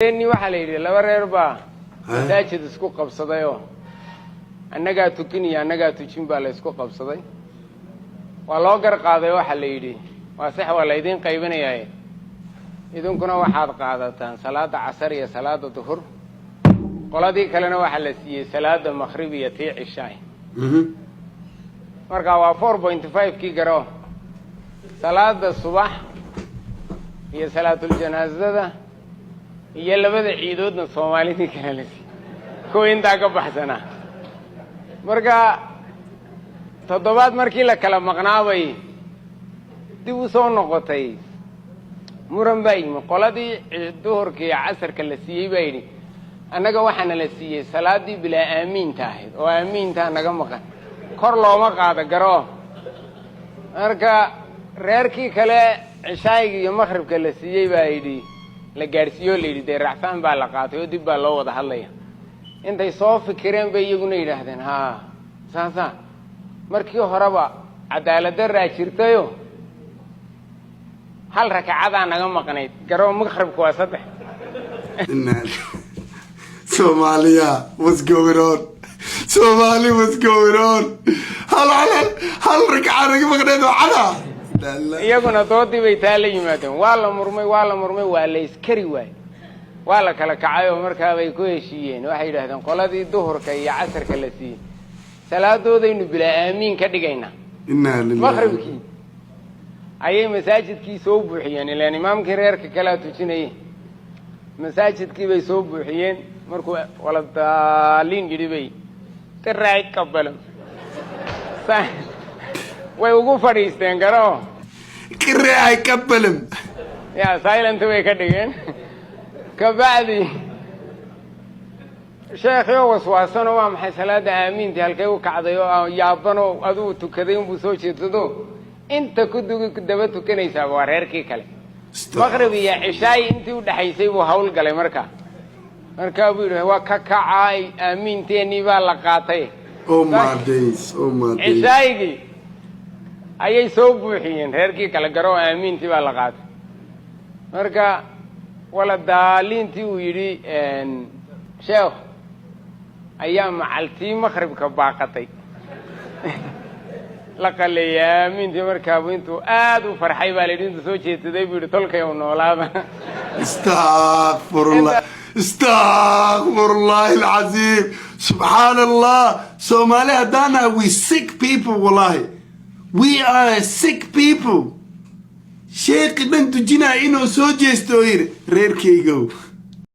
إني وحلي لو ريربا مساجد اسكو قبصدايو annagaa tukinaya annagaa tujin baa la isku qabsaday waa loo gar qaaday waxa la yiri waa sax waa la idin qaybinayaa idinkuna waxaad qaadataan salaada casar iyo salaada duhur qoladii kalena waxa la siiyay salaada maghrib iyo tii cishaa marka waa 4.5 ki garo salaada subax iyo salaatul janaazada iyo labada ciidoodna Soomaalida kala la siiyay ko inta ka baxsana marka toddobaad markii la kala maqnaabay dib u soo noqotay muran bay qoladii duhurkii casarka la siiyay bayri annaga waxana la siiyay salaadii bila aamiin tahay oo aamiinta naga maqan kor looma qaada garo marka reerkii kale cishaayga iyo maghribka la siiyay bayri la gaarsiyo leeyahay raacfaan baa la qaatay oo dib baa loo wada hadlaya intay soo fikireen bay iyaguna yiraahdeen ha saasa markii horeba cadaalad raajirtayo hal rakacada naga maqnayd garo maghribku waa saddex Somalia, what's going on? Somali, what's going on? hal rakacada naga maqnayd wada iyaguna doodii bay taala yimaadeen waa la murmay waa la iskari waay waa la kala kacay oo markaa bay ku heshiiyeen waxay yiraahdeen qoladii duhurka iyo casarka la siiyay salaadoodaynu bila aamiin ka dhigayna maghribkii ayay masaajidkii soo buuxiyeen ilaa imaamkii reerka kala tujinayay masaajidkii bay soo buuxiyeen markuu wala daalin yidibay tiraay qabalan way ugu fadhiisteen garo tiraay qabalan ya silent way ka dhigeen kabacdi sheekh waswaasano waa maxay salaada aamiintii halkay u kacday oo yaabano aduu tukaday inuu soo jeedsado inta ku daba tukanaysaa waa reerkii kale maghrib iyo cishaay intii u dhaxaysay buu hawl galay marka buu yiri waa ka kacay aamiinteeni baa la qaatay oh my days cishaaygi ayay soo buuxiyeen reerkii kale garo aamiintii baa la qaatay marka wala daalintii uu yiri sheekh ayaa macaltii maghribka baaqatay la qaleeyaa mintii markaa intuu aad u farxay baa leedintu soo jeesaday buu yiri tolkay oo noolaada astaghfirullah alazim subhanallah Somali hadana we sick people wallahi we are sick people sheekh dan tujina inuu soo jeesto reerkayga